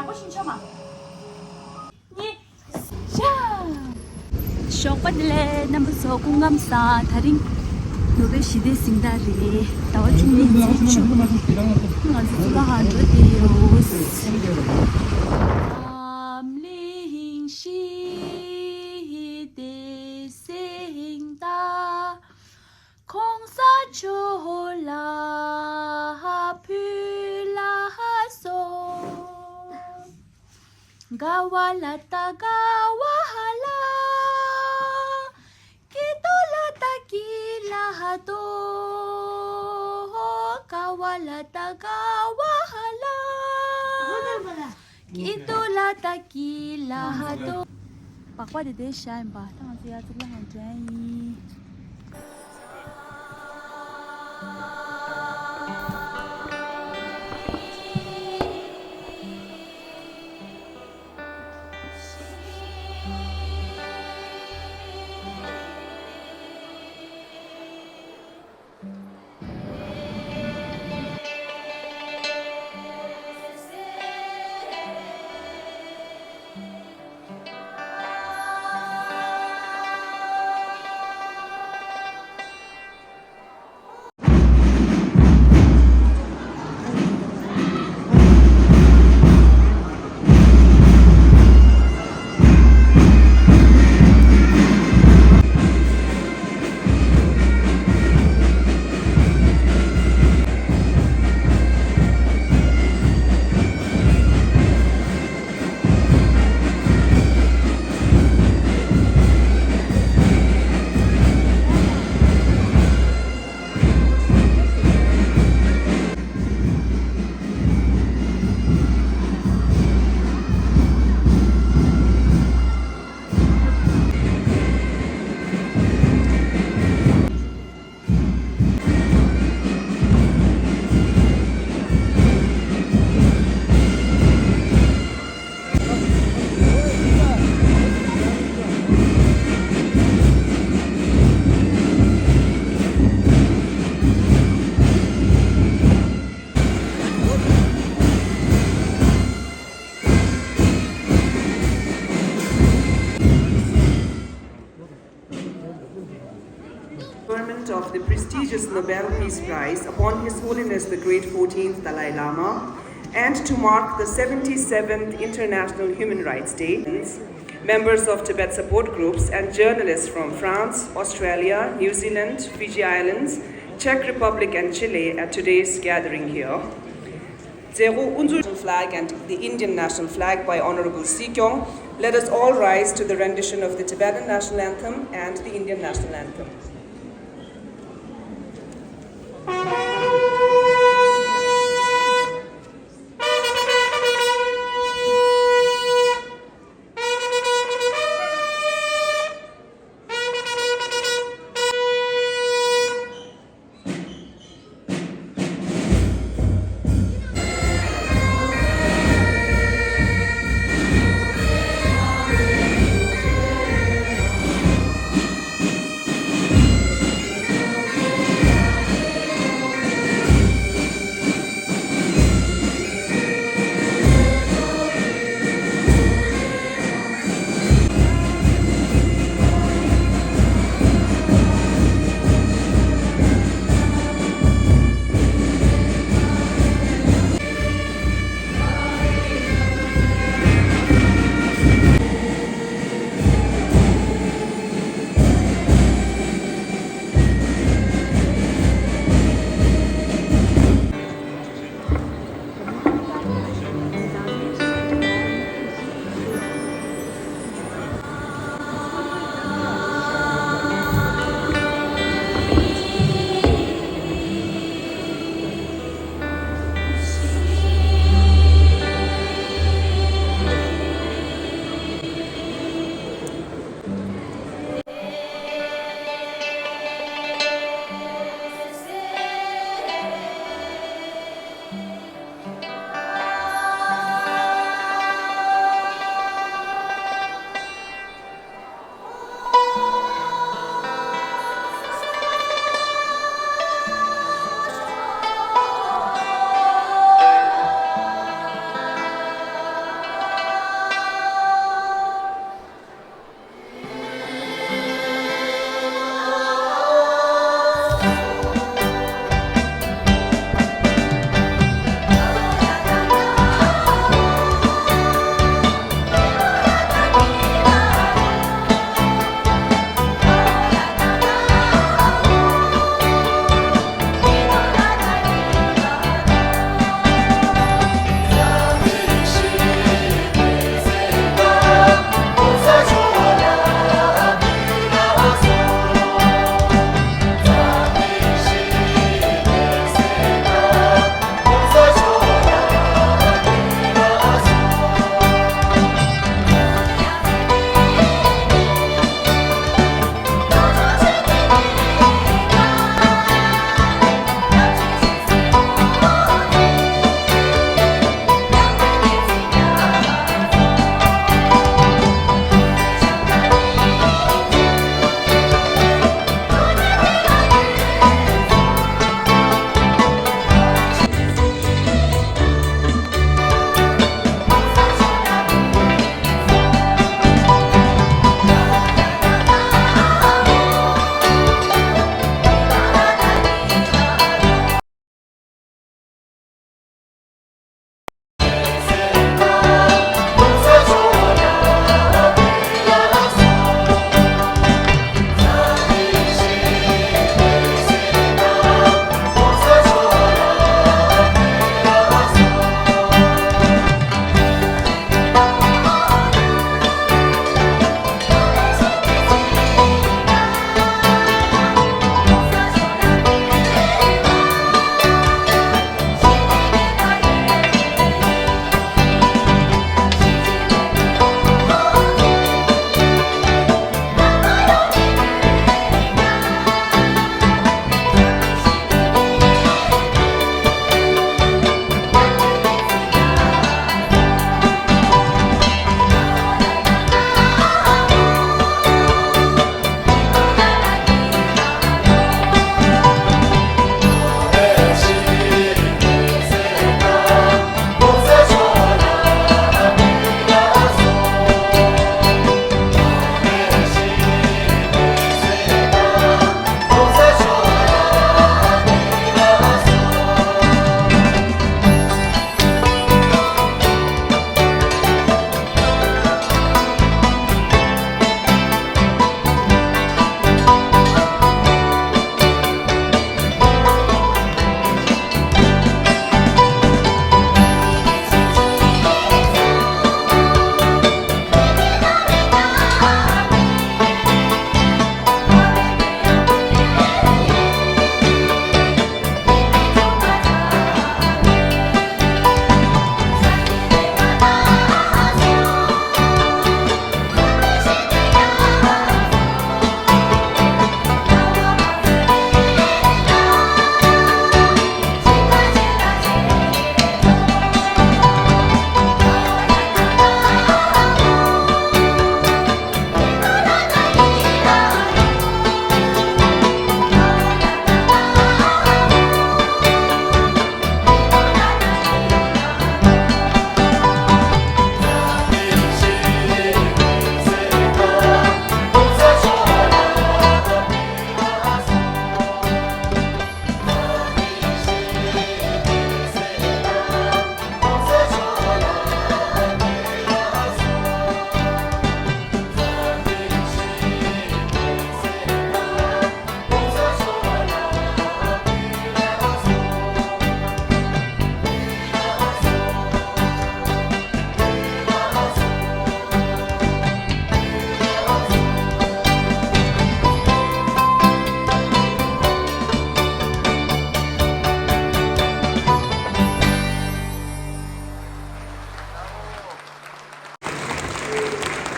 양보 신청아. 니 샤. 쇼padle namso kungamsa tharing nobe shide singdare tawachumi chu. Ngansuga hanro deos. Amling shide singda kongsa chola pula so gawala tagawahala kitola takila hato gawala tagawahala kitola takila hato pakwa de shan ba tang sia zula han zhan yi of the prestigious Nobel Peace Prize upon His Holiness the Great 14th Dalai Lama, and to mark the 77th International Human Rights Day, members of Tibet support groups and journalists from France, Australia, New Zealand, Fiji Islands, Czech Republic and Chile at today's gathering here. Zeru Unzu flag and the Indian national flag by Honorable Si Kyong. Let us all rise to the rendition of the Tibetan national anthem and the Indian national anthem.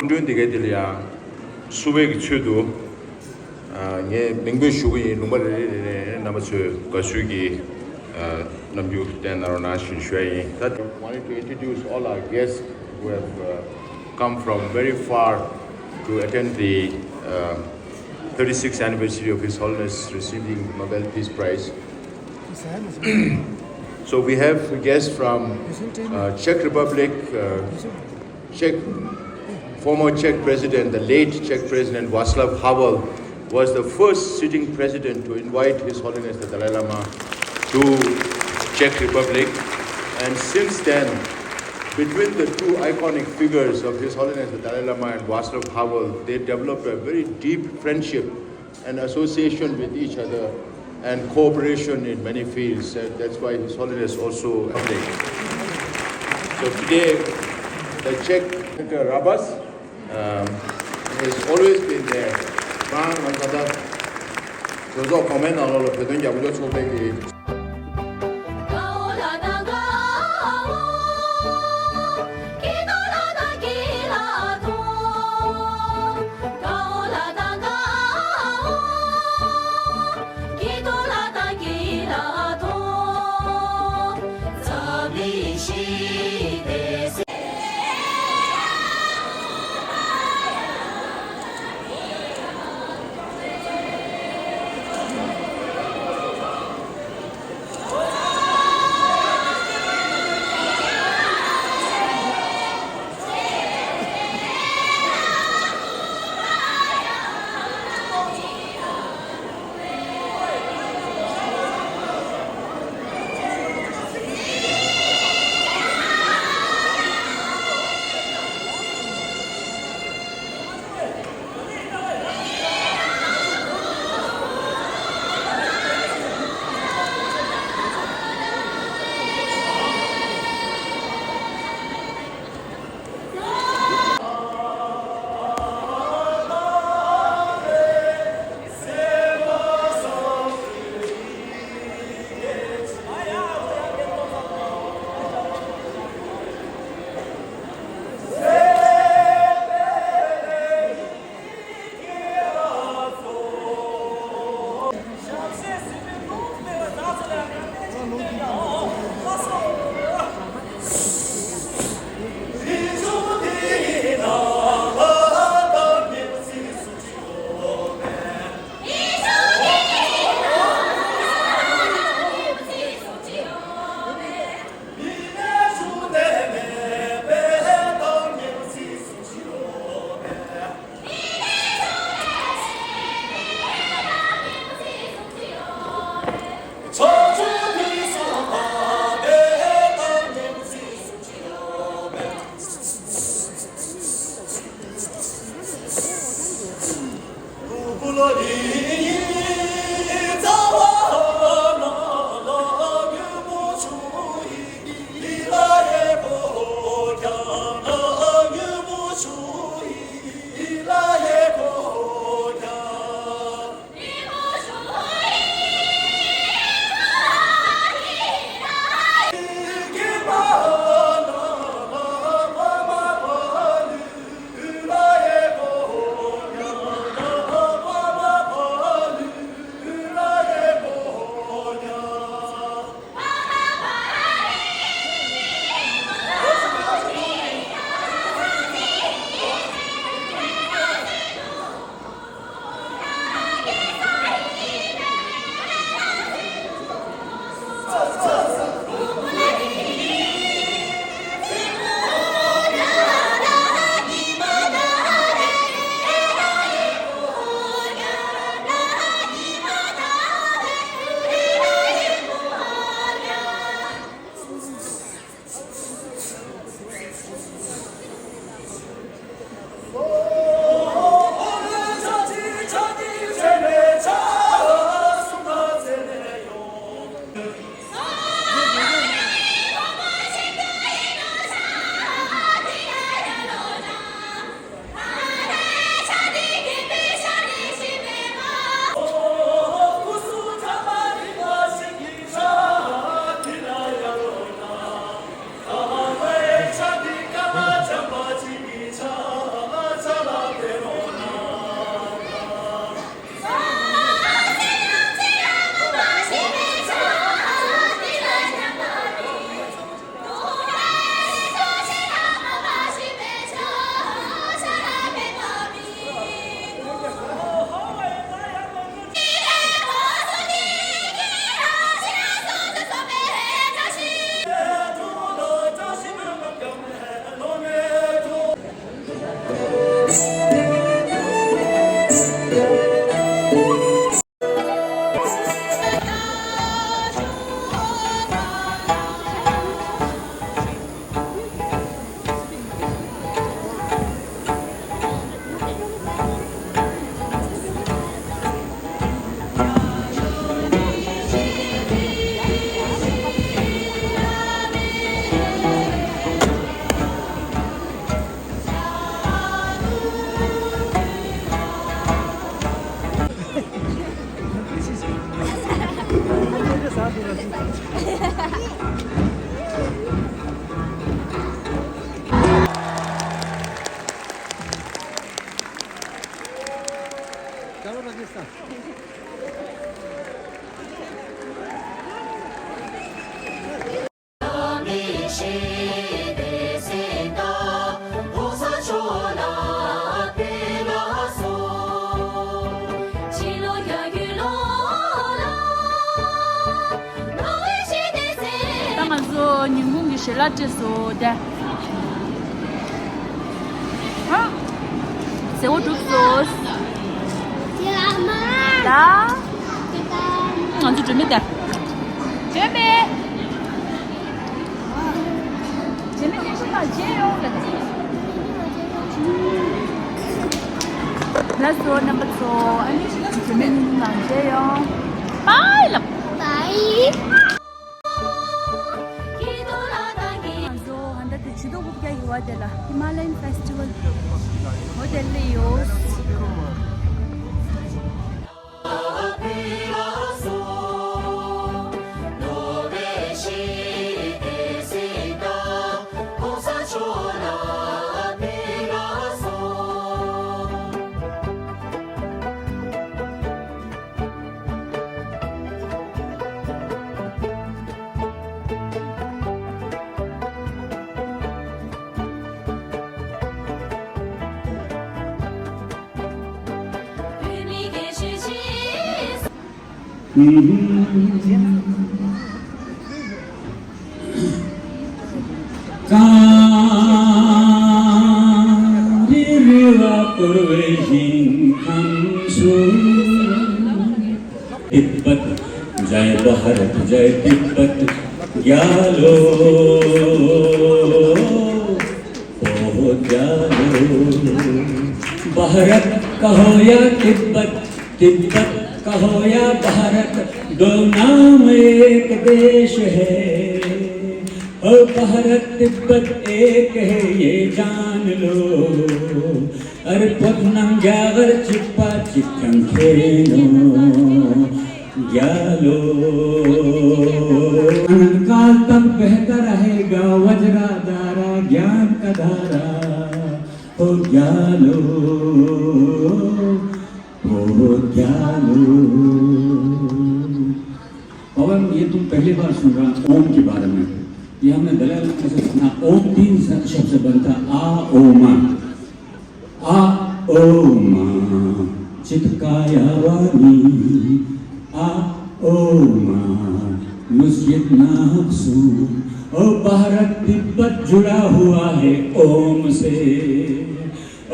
운전되게들이야 수백 추도 예 맹배 수고이 누마를 남아서 가수기 남주 때나로나 신슈이 that wanted to introduce all our guests who have come from very far to attend the 36th anniversary of His Holiness receiving Nobel Peace Prize. So we have guests from Czech Republic, former Czech president, the late Czech president Václav Havel was the first sitting president to invite His Holiness the Dalai Lama to Czech Republic, and since then, between the two iconic figures of His Holiness the Dalai Lama and Václav Havel, they developed a very deep friendship and association with each other and cooperation in many fields. That's why His Holiness also public. So today, the Czech Rabas has always been there. 저도 comment on all of the things I would also make. những vùng gì sẽ là chỉ số đây hả sẽ có chút sauce đó ngon chứ chuẩn bị đây chuẩn bị前面就是老街哟，冷静。Let's go number 2. Anh đi前面老街哟。Bye lắm. Bye. So, handa tujuh bukan itu adalah Himalayan Festival. Hotel Leos. Tibet जय भारत जय तिब्बत ग्यालो ओ ग्यालो भारत कहो या तिब्बत तिब्बत कहो या भारत दो नाम एक देश है ओ भारत तिब्बत एक है ये जान लो अरे पत्नम जागर चिप्पा चिक्कम खेनो ग्यालो अनंतकाल तक बहता रहेगा वज्राधारा ज्ञान का धारा ओ ग्यालो ओ ग्यालो। पवन ये तुम पहली बार सुन रहा ओम के बारे में ये हमने दलाल लामा से सुना ओम 3 शब्द से बनता आ ओमा आ ओमा चित्काया वाणी आ ओमा मुस्कित नासू ओ भारत तिब्बत जुड़ा हुआ है ओम से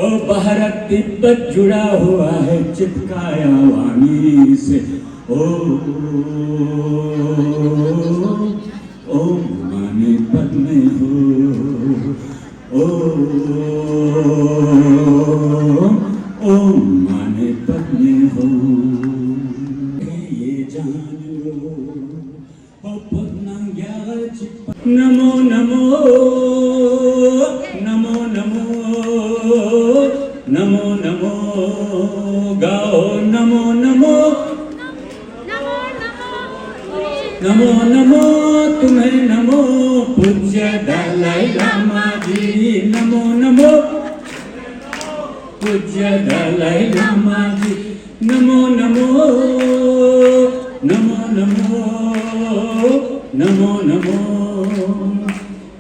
ओ भारत तिब्बत जुड़ा हुआ है चित्काया वाणी से ओ माने पद में हो ओ माने पद में हो ये जान लो ओ पद्म ग्याल चिप्पा नमो नमो नमो नमो नमो नमो गाओ नमो नमो नमो नमो तुम्हें नमो पूज्य दलाई लामा जी नमो नमो पूज्य दलाई लामा जी नमो नमो नमो नमो नमो नमो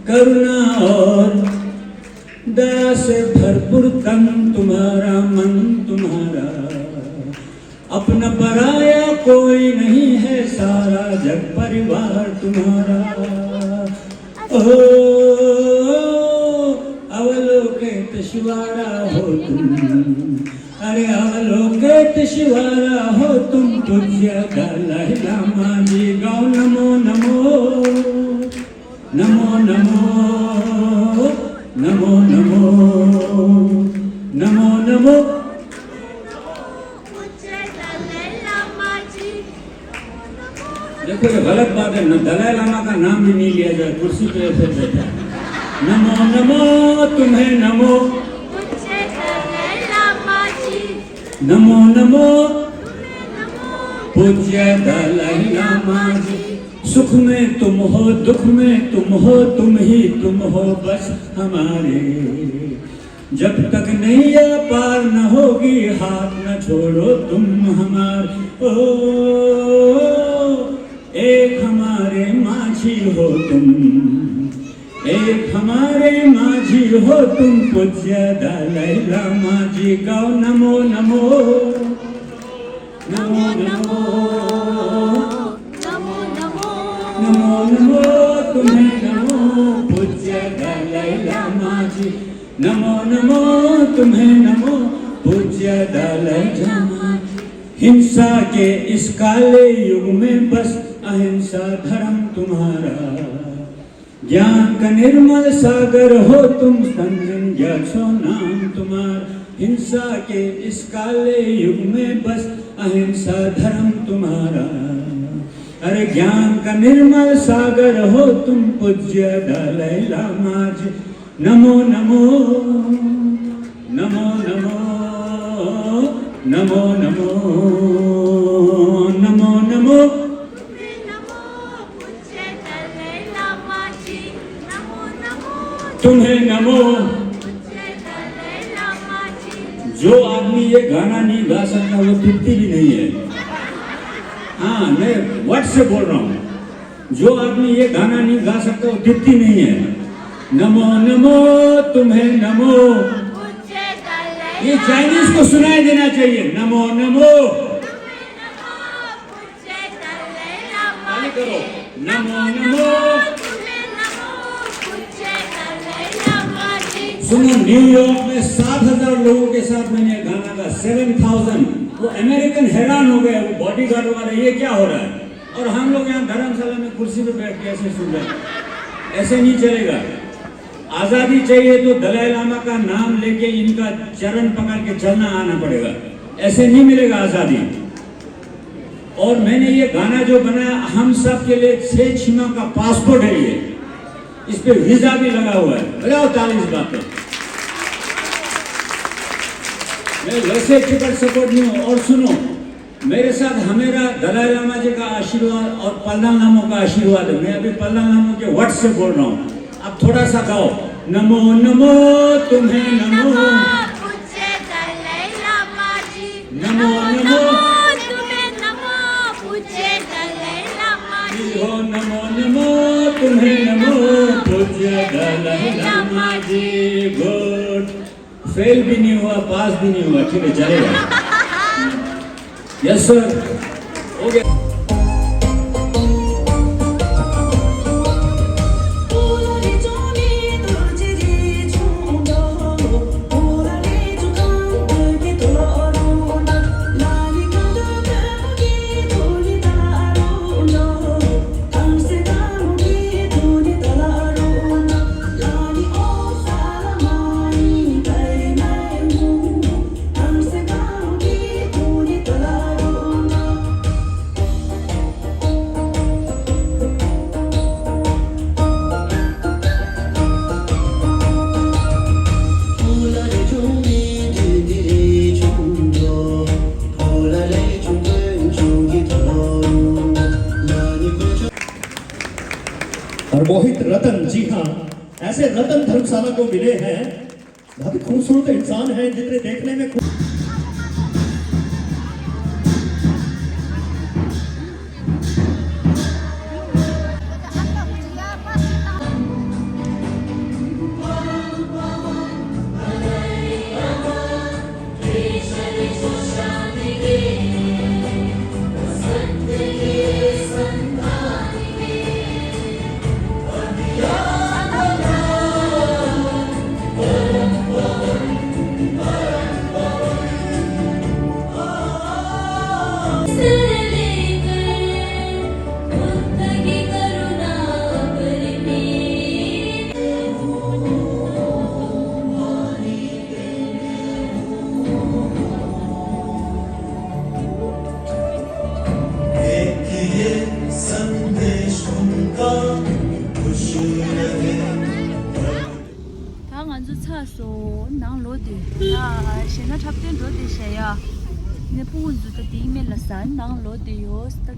करुणा और दया से भरपूर तन तुम्हारा मन तुम्हारा अपना पराया कोई नहीं है सारा जग परिवार तुम्हारा ओ अवलोकित शिवारा हो तुम अरे अवलोकित शिवारा हो तुम पूज्य दलाई लामा जी गाओ नमो नमो नमो नमो नमो नमो नमो नमो देखो ये गलत बात है न दलाई लामा का नाम भी नहीं लिया जाए कुर्सी पे ऐसे बैठा नमो नमो तुम्हें नमो नमो नमो पूज्य दलाई लामा जी सुख में तुम हो दुख में तुम हो तुम ही तुम हो बस हमारे जब तक नैया पार न होगी हाथ न छोड़ो तुम हमारे ओ एक हमारे माझी हो तुम एक हमारे माझी हो तुम पूज्य दलाई लामा जी गाओ नमो नमो नमो नमो नमो नमो नमो तुम्हें नमो पूज्य दलाई लामा जी, नमो नमो तुम्हें नमो पूज्य दलाई लामा। हिंसा के इस काले युग में बस अहिंसा धर्म तुम्हारा, ज्ञान का निर्मल सागर हो तुम, संजन ज्ञासो नाम तुम्हारा। हिंसा के इस काले युग में बस अहिंसा धर्म तुम्हारा, अरे ज्ञान का निर्मल सागर हो तुम, पूज्य दलाई लामा जी, नमो नमो नमो नमो नमो नमो नमो नमो तुम्हें नमो। जो आदमी ये गाना नहीं गा सकता वो तृप्ति भी नहीं है। हाँ, मैं वर्ड से बोल रहा हूँ। जो आदमी ये गाना नहीं गा सकता वो तृप्ति नहीं है। नमो नमो तुम्हें नमो, ये चाइनीज को सुनाई देना चाहिए। नमो नमो करो, नमो नमो। सुनो, न्यूयॉर्क में 7,000 लोगों के साथ मैंने गाना गा, 7,000। वो अमेरिकन हैरान हो गए, वो बॉडीगार्ड वाले, ये क्या हो रहा है। और हम लोग यहाँ धर्मशाला में कुर्सी पे बैठ के ऐसे सुन रहे हैं। ऐसे नहीं चलेगा। आजादी चाहिए तो दलाई लामा का नाम लेके इनका चरण पकड़ के चलना आना पड़ेगा, ऐसे नहीं मिलेगा आजादी। और मैंने ये गाना जो बनाया, हम सब के लिए 6 छिमा का पासपोर्ट है ये, इस पे वीजा भी लगा हुआ है। बजाओ ताली इस बात पे। मैं वैसे टिकट सपोर्ट नहीं हूँ। और सुनो, मेरे साथ हमेरा दलाई लामा जी का आशीर्वाद और पल्लव नामों का आशीर्वाद है। मैं अभी पल्लव नामों के वर्ड से बोल रहा हूँ, अब थोड़ा सा गाओ। नमो नमो तुम्हें नमो, नमो नमो तुम्हें नमो, पूज्य दलाई लामा जी हो। नमो नमो तुम्हें नमो, पूज्य दलाई लामा जी। गुड, फेल भी नहीं हुआ, पास भी नहीं हुआ, ठीक है, चलेगा। यस सर, हो गया। और मोहित रतन, जी हाँ, ऐसे रतन धर्मशाला को मिले हैं। बहुत खूबसूरत इंसान हैं, जितने देखने में厕所能落地啊，现在差不多落地谁呀？那不稳住的地面了山能落地哟，是的。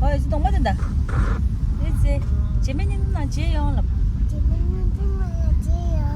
哦，是动么子的？这是前面你那接样了。前面你那接样。